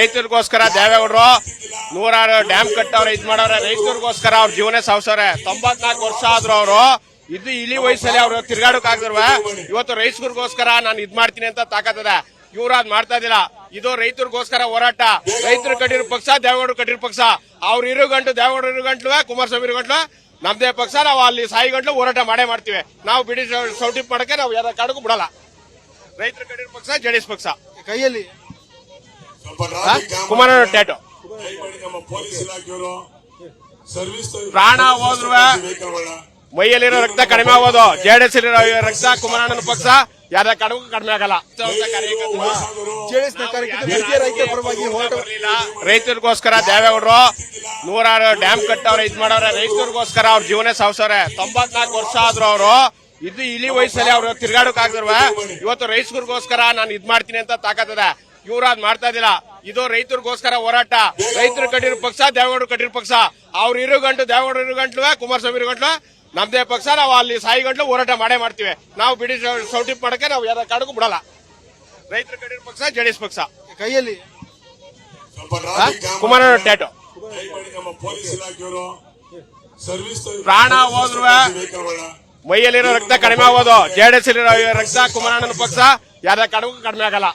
ರೈತರಿಗೋಸ್ಕರ ದೇವೇಗೌಡರು ನೂರಾರು ಡ್ಯಾಮ್ ಕಟ್ಟವ್ರೆ, ಇದ್ ಮಾಡವ್ರೆ. ರೈತರಿಗೋಸ್ಕರ ಅವ್ರ ಜೀವನ ಸಾವ್ಸವ್ರೆ. 94 ವರ್ಷ ಆದ್ರು ಅವರು ಇದು ಇಳಿ ವಯಸ್ಸಲ್ಲಿ ಅವ್ರು ತಿರ್ಗಾಡಕ್ ಆಗ್ದಿರ್ವ. ಇವತ್ತು ರೈತರಿಗೋಸ್ಕರ ನಾನು ಇದ್ ಮಾಡ್ತೀನಿ ಅಂತ ತಾಕತ್ತದೆ. ಇವ್ರು ಅದ್ ಮಾಡ್ತಾ ಇದಿಲ್ಲ. ಇದು ರೈತರಿಗೋಸ್ಕರ ಹೋರಾಟ. ರೈತರು ಕಟ್ಟಿರೋ ಪಕ್ಷ, ದೇವೇಗೌಡರು ಕಟ್ಟಿರೋ ಪಕ್ಷ. ಅವ್ರು ಇರೋ ಗಂಟು ದೇವೇಗೌಡರು ಇರೋ ಗಂಟ್ಲು, ಕುಮಾರಸ್ವಾಮಿ ಇರೋ ಗಂಟ್ಲು ನಮ್ದೇ ಪಕ್ಷ. ನಾವು ಅಲ್ಲಿ ಸಾಯಿ ಗಂಟ್ಲು ಹೋರಾಟ ಮಾಡೇ ಮಾಡ್ತೀವಿ. ನಾವು ಬಿಡಿ ಸೌಟಿಪ್ ಮಾಡಕ್ಕೆ ನಾವು ಯಾರ ಕಾಡಕ್ಕೂ ಬಿಡಲ್ಲ. ರೈತರು ಕಟ್ಟಿರೋ ಪಕ್ಷ, ಜೆಡಿಎಸ್ ಪಕ್ಷ. ಕೈಯಲ್ಲಿ ಕುಮಾರ ಟ್ಯಾಟೋ ಪ್ರಾಣ ಹೋದ್ರು ಮೈಯಲ್ಲಿರೋ ರಕ್ತ ಕಡಿಮೆ ಆಗೋದು. ಜೆಡಿಎಸ್ ರಕ್ತ ಕುಮಾರಣ್ಣನ ಪಕ್ಷ ಯಾವ್ದ ಕಡಗೂ ಕಡಿಮೆ ಆಗಲ್ಲ. ರೈತರಿಗೋಸ್ಕರ ದೇವೇಗೌಡರು ನೂರಾರು ಡ್ಯಾಮ್ ಕಟ್ಟವ್ರೆ, ಇದ್ ಮಾಡವ್ರೆ. ರೈತರಿಗೋಸ್ಕರ ಅವ್ರ ಜೀವನ ಸಾವ್ಸವ್ರೆ. 94 ವರ್ಷ ಆದ್ರು ಅವರು ಇದು ಇಳಿ ವಯಸ್ಸಲ್ಲಿ ಅವ್ರು ತಿರ್ಗಾಡಕ್ ಆಗ್ದಿರ್ವ. ಇವತ್ತು ರೈತರಿಗೋಸ್ಕರ ನಾನು ಇದ್ ಮಾಡ್ತೀನಿ ಅಂತ ತಾಕತ್ತದೆ. ಇವ್ರು ಅದ್ ಮಾಡ್ತಾ ಇದಿಲ್ಲ. ಇದು ರೈತರಿಗೋಸ್ಕರ ಹೋರಾಟ. ರೈತರು ಕಟ್ಟಿರೋ ಪಕ್ಷ, ದೇವೇಗೌಡರು ಕಟ್ಟಿರೋ ಪಕ್ಷ. ಅವ್ರು ಇರೋ ಗಂಟು ದೇವೇಗೌಡರು ಇರೋ ಗಂಟ್ಲು, ಕುಮಾರಸ್ವಾಮಿ ಇರೋ ಗಂಟ್ಲು ನಮ್ದೇ ಪಕ್ಷ. ನಾವು ಅಲ್ಲಿ ಸಾಯಿ ಗಂಟ್ಲು ಹೋರಾಟ ಮಾಡೇ ಮಾಡ್ತೀವಿ. ನಾವು ಬಿಡಿ ಸೌಟಿಪ್ ಮಾಡಕ್ಕೆ ನಾವು ಯಾರ ಕಾಡಕ್ಕೂ ಬಿಡಲ್ಲ. ರೈತರು ಕಟ್ಟಿರೋ ಪಕ್ಷ, ಜೆಡಿಎಸ್ ಪಕ್ಷ. ಕೈಯಲ್ಲಿ ಕುಮಾರ ಟ್ಯಾಟೋ ಪ್ರಾಣ ಹೋದ್ರು ಮೈಯಲ್ಲಿರೋ ರಕ್ತ ಕಡಿಮೆ ಆಗೋದು. ಜೆಡಿಎಸ್ ರಕ್ತ ಕುಮಾರಣ್ಣನ ಪಕ್ಷ ಯಾವ್ದ ಕಡಗೂ ಕಡಿಮೆ ಆಗಲ್ಲ.